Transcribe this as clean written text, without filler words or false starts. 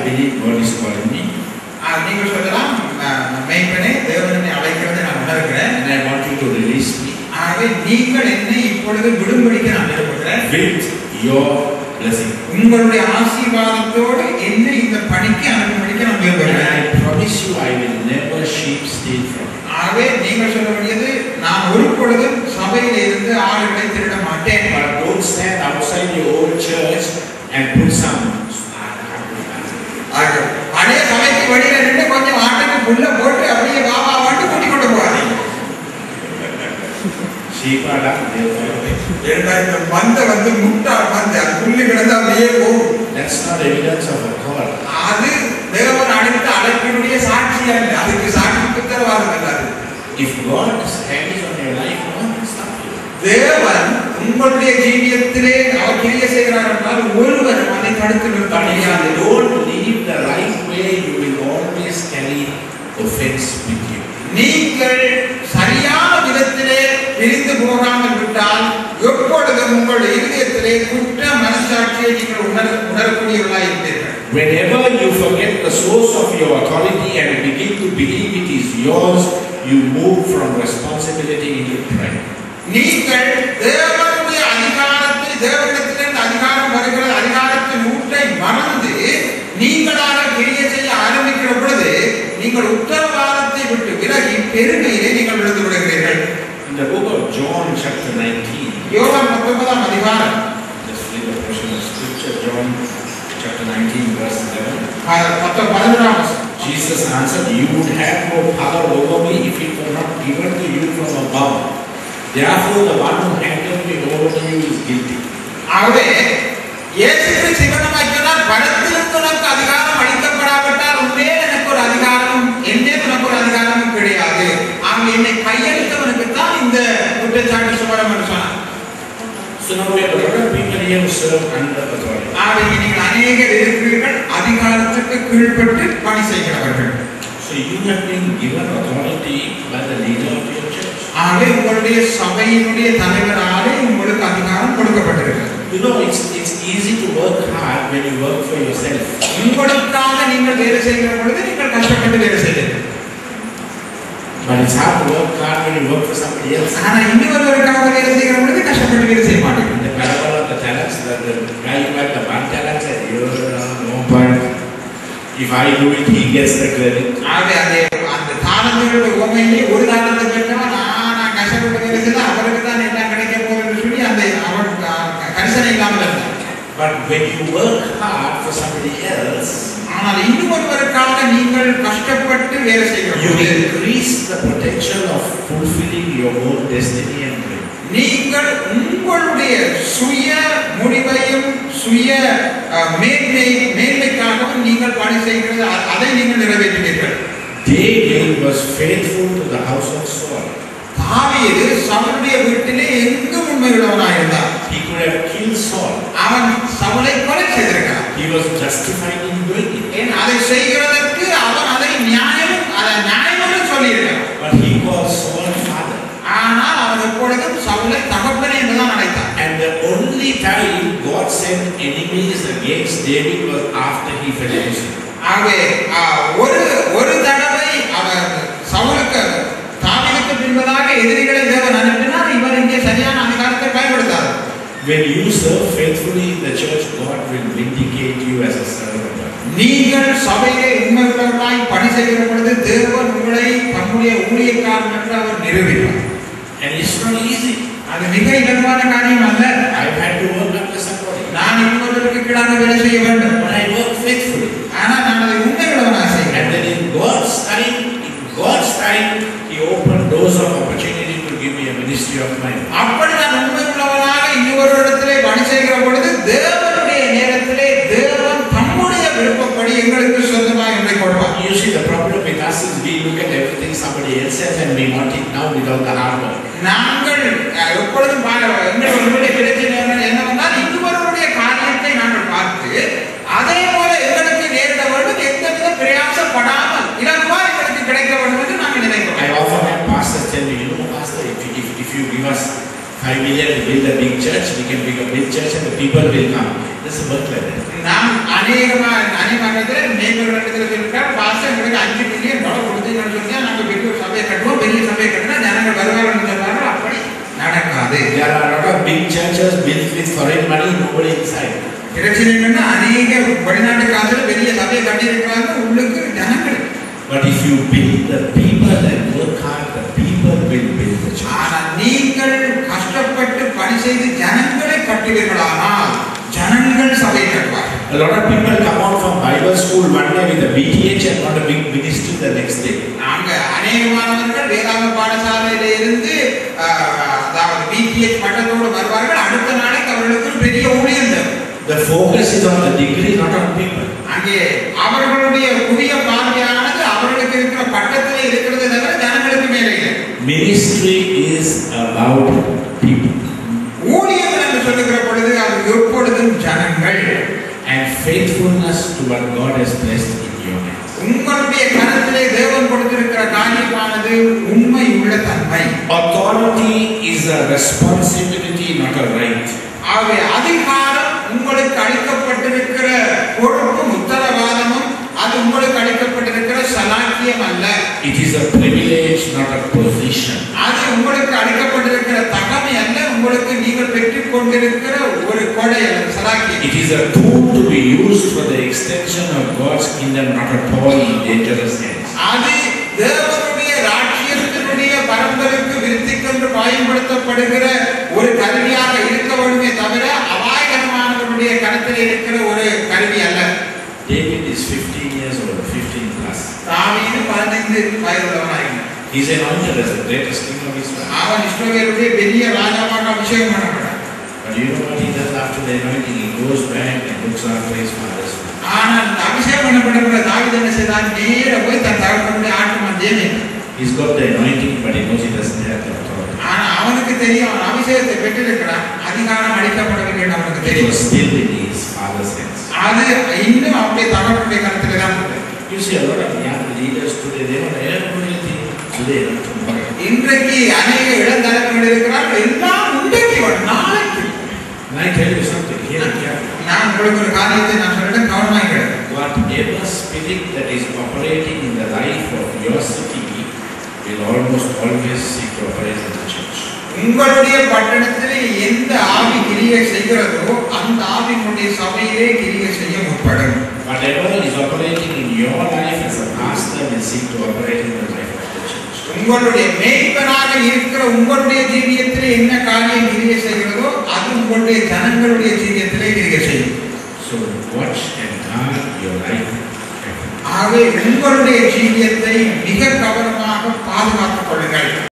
believe God is calling me. நீங்கள் சொல்லலாம் மெய்ப்பனே தேவன் என்னை அழைக்கிறதை நான் உணர்கிறேன். And I want you to release me. ஆகவே நீங்கள் என்னை இப்பொழுது விடும்படிக்கு நான் விரும்புகிறேன். With your blessing. உங்களுடைய ஆசீர்வாதத்தோடு என்னை இந்த பணிக்கு அனுப்பும்படிக்கு நான் விரும்புகிறேன். And I promise you I will never steal from you. ஆகவே நீங்கள் சொல்ல வேண்டியது நான் ஒரு பொழுதும் சபையில் இருந்து ஆளுகளை திருட மாட்டேன். But don't stand outside your own church and put some. பழைய சபைக்கு வெளியில நின்று கொஞ்சம் ஆட்டுக்கு புல்ல போட்டு அப்படியே வாவா வாட்டு கூட்டி கொண்டு போவாதீங்க. இந்த மந்த வந்து முட்டா மந்த புல்லு கிடந்து அப்படியே போகும். That's not evidence of a call. அது தேவன் அழைத்த அழைப்பினுடைய சாட்சி அல்ல. அதுக்கு சாட்சி உத்தரவாதம் அல்ல. If God's hand is on your life, no one can stop you. தேவன் உங்களுடைய ஜீவியத்திலே அவர் கிரியை செய்கிறார் என்றால் ஒருவரும் அதை தடுத்து நிறுத்த முடியாது. Don't leave the right way, you will always carry offense with you. நீங்கள் சரியான விதத்திலே பிரிந்து போகாமல் விட்டால் எப்பொழுதும் உங்களுடைய இதயத்திலே குற்ற மனசாட்சியை நீங்கள் உணரக்கூடியவர்களாக இருப்பீர்கள். Whenever you forget the source of your authority and begin to believe it is yours, you move from responsibility into pride. நீங்கள் தேவனுடைய அதிகாரத்தை தேவனிடத்திலிருந்து அதிகாரம் வருகிறது அதிகாரத்தின் ஊற்றை மறந்து நீங்களாக கிரியை செய்ய ஆரம்பிக்கிற பொழுது நீங்கள் உத்தரவாதத்தை விட்டு விலகி பெருமையிலே நீங்கள் விழுந்து விடுகிறீர்கள். In the book of John chapter 19, யோவான் 19ஆம் அதிகாரம், let's read the portion of scripture, John chapter 19 verse 11. 11ஆம் வசனம். Jesus answered, you would have no power over me if it were not given to you from above. Therefore the one who handed me over to you is guilty. ஆகவே இயேசு சிவனமாய் சொன்னார், பரத்திலிருந்து உனக்கு அதிகாரம் அளிக்கப்படாவிட்டால் உன்னே எனக்கு ஒரு அதிகாரம் என்னே உனக்கு ஒரு அதிகாரமும் கிடையாது. ஆகவே என்னை கையளித்தவனுக்கு தான் இந்த குற்றச்சாட்டு சுமரம் என்று சொன்னார். So now we have a lot of people here who serve under authority. ஆகவே நீங்கள் அநேகர் இருக்கிறீர்கள் அதிகாரத்துக்கு கீழ்ப்பட்டு பணி செய்கிறவர்கள். So you have been given authority by the leader of your church. ஆகவே உங்களுடைய சபையினுடைய தலைவராலே உங்களுக்கு அதிகாரம் கொடுக்கப்பட்டிருக்கிறது. You know, it's easy to work hard when you work for yourself. உங்களுக்காக நீங்கள் வேலை செய்கிற பொழுது நீங்கள் கஷ்டப்பட்டு வேலை செய்கிறீர்கள். But it's hard to work hard when you work for somebody else. ஆனா இன்னொருவருக்காக வேலை செய்கிற பொழுது கஷ்டப்பட்டு வேலை செய்ய மாட்டீங்க. The parable of the talents, the guy who had the one talent said, no point. If I do it, he gets the credit. ஆகவே அந்த தாளங்களுடைய உவமையிலே ஒரு தாளத்தை கேட்டவன் நான் கஷ்டப்பட்டு வேலை செய்தா அவருக்கு தான் எல்லாம் கிடைக்க போகுதுன்னு சொல்லி அந்த அவன் கரிசனை இல்லாமல் இருந்தான். But when you work hard for somebody else, ஆனால் இன்னொருவருக்காக நீங்கள் கஷ்டப்பட்டு வேலை செய்கிற you பொழுது increase the potential of fulfilling your own destiny and dream. நீங்கள் உங்களுடைய சுய முடிவையும் சுய மேன்மைக்காகவும் நீங்கள் பணி செய்கிறது அதை நீங்கள் நிறைவேற்றுவீர்கள். David was faithful to the house of Saul. தாவீது சவுலுடைய வீட்டிலே எங்கும் உண்மையுள்ளவனாக இருந்தார். He could have killed Saul. அவன் சவுலை கொலை செய்திருக்கிறான். He was justified in doing it. ஏன் அதை செய்கிறதற்கு அவன் அதை நியாயமென்று சொல்லியிருக்கிறான். But he called Saul father. ஆனால் அவன் எப்பொழுதும் சவுலை தகப்பனே என்றுதான் அழைத்தான். And the only time God sent enemies against David was after he fell asleep. ஆகவே ஒரு தடவை அவர் சவுலுக்கு தாவீதுக்கு பின்பதாக எதிரிகளை தேவன் அனுப்பினார். இவர் இங்கே சரியான அதிகாரத்தை பயன்படுத்தார். When you serve faithfully in the church, God will vindicate you as a servant. நீங்கள் சபையிலே உண்மையுள்ளவர்களாய் பணி செய்கிற பொழுது தேவன் உங்களை தம்முடைய ஊழியக்காரன் என்று அவர் நிரூபிப்பார். And it's not easy. அது மிக இலகுவான காரியம் அல்ல. I've had to work under somebody. நான் இன்னொருவருக்கு கீழாக வேலை செய்ய வேண்டும். But I work faithfully. ஆனால் நான் அதை உண்மையுள்ளவனாக செய்கிறேன். And then in God's time, He opened doors of opportunity to give me a ministry of mine. அப்படி நான் உண்மையுள்ளவனாக இன்னொரு இடத்திலே பணி செய்கிற பொழுது தேவனுடைய நேரத்திலே தேவன் தம்முடைய விருப்பப்படி எங்களுக்கு சொந்தமாக ஒன்றை கொடுப்பார். You see, the problem with us is we look at everything somebody else says and we want it now without the hard work. நாங்கள் எப்பொழுதும் எங்களுடைய பிரச்சனை என்னவென்றால் இன்னொருவருடைய காரியத்தை நாங்கள் பார்த்து அதே போல எங்களுக்கு நேரிட வேண்டும் எந்தவித பிரயாசப்படாமல் இலகுவா எங்களுக்கு கிடைக்க வேண்டும் என்று நாங்கள் நினைக்கிறோம். I often have pastors tell me, you know, pastor, if you give us 5 million to build a big church, we can build a big church and the people will come. This is work like that. நாம் அநேகமாக நீங்கள் இடத்துல சொல்லிட்டால் pastor எங்களுக்கு $5 million கொடுத்தீங்கன்னு சொன்னா நாங்க பெரிய சபையை கட்டுவோம், பெரிய சபையை கட்டினா ஜனங்கள் வருவாங்கன்னு சொல்றாங்க. அப்படி நடக்காது. There are a lot of big churches built with foreign money, nobody inside. பிரச்சனை என்னன்னா அநேக வெளிநாட்டு காசுல பெரிய சபையை கட்டி இருக்கிறாங்க, உள்ளுக்கு ஜனங்கள். But if you build the people and work hard, the people will build the church. ஆனா நீங்கள் கஷ்டப்பட்டு பணி செய்து ஜனங்களை கட்டுவீர்களானால் ஜனங்கள் சபையை கட்டுவார்கள். A lot of people come out from Bible school one day with a BTH and not a big ministry the next day. நாங்க அநேகமானவர்கள் வேதாகம பாடசாலையில இருந்து அதாவது BTH பட்டத்தோடு வருவார்கள், அடுத்த நாளைக்கு அவர்களுக்கு பெரிய ஊழியம் தேவை. The focus is on the degree, not on people. அங்கே அவர்களுடைய குவிய பார்வையானது அவர்களுக்கு இருக்கிற பட்டத்திலே இருக்கிறது தவிர ஜனங்களுக்கு மேலே இல்லை. Ministry is about people. ஊழியம் என்று சொல்லுகிற பொழுது அது எப்பொழுதும் ஜனங்கள். And faithfulness to what God has placed in your hands. உங்களுடைய கரத்திலே தேவன் கொடுத்திருக்கிற காரியமானது உண்மை உள்ள தன்மை. Authority is a responsibility, not a right. ஆகவே அதிகாரம் உங்களுக்கு அளிக்கப்பட்டிருக்கிற பொறுப்பும் உத்தரவாதமும் அது உங்களுக்கு அளிக்கப்பட்டிருக்கிற சலாக்கியம் அல்ல. It is a privilege, not a position. அது உங்களுக்கு அளிக்கப்பட்டிருக்கிற தகமை அல்ல, உங்களுக்கு நீங்கள் பெற்றுக் கொண்டிருக்கிற ஒரு கொடை அல்ல, சலாக்கியம். It is a tool to be used for the extension of God's kingdom, not a toy in dangerous hands. அது தேவனுடைய ராஜ்யத்தினுடைய பரம்பரைக்கு விருத்திக்கென்று பயன்படுத்தப்படுகிற ஒரு கருவியாக இருக்க வேண்டுமே தவிர அபாயகரமானவருடைய கருத்தில் இருக்கிற ஒரு கருவி அல்ல. David is 15 years old, 15 plus. தாவீது 15 வயதுள்ளவனாகிறான். He is anointed as the greatest king of Israel. அவன் இஸ்ரவேலுடைய பெரிய ராஜாவாக அபிஷேகம் பண்ணப்பட்டான். But you know what he does after the anointing? He goes back and looks after his father's house. ஆனால் அபிஷேகம் பண்ணப்பட்ட தாவீது என்ன செய்தான்? நேர போய் தன் தகப்பனுடைய ஆட்டு மந்தையை மேய்த்தான். He's got the anointing, but he knows he doesn't have the authority. ஆனா அவனுக்கு தெரியும் அவன் அபிஷேகத்தை பெற்றிருக்கிறான், அதிகாரம் அளிக்கப்படவில்லை என்று அவனுக்கு It தெரியும். was still in his father's hands. அது இன்னும் அவனுடைய தகப்பனுடைய கருத்தில் தான் இருக்கு. You see a lot of young leaders today, they don't have anything today, not tomorrow. இன்றைக்கு அநேக இளந்தலைவர்கள் இருக்கிறார்கள், எல்லாம் இன்றைக்கு நாளைக்கு. And I tell you something, here and here. நான் உங்களுக்கு ஒரு காரியத்தை நான் சொல்லிட்டேன், கவனமாக கேளுங்க. Whatever spirit that is operating in the life of your city will almost always seek to operate in the church. உங்களுடைய பட்டணத்திலே எந்த ஆவி கிரியை செய்கிறதோ அந்த ஆவியினுடைய சபையிலே கிரியை செய்ய முற்படும். Whatever is operating in your life as a pastor will seek to operate in the life of the church. உங்களுடைய மேய்ப்பனாக இருக்கிற உங்களுடைய ஜீவியத்திலே என்ன காரியம் கிரியை செய்கிறதோ அது உங்களுடைய ஜனங்களுடைய ஜீவியத்திலே கிரியை செய்யும். So watch and guard your life. ஆகவே உங்களுடைய ஜீவியத்தை மிக கவனமாக பாதுகாத்துக் கொள்ளுங்கள்.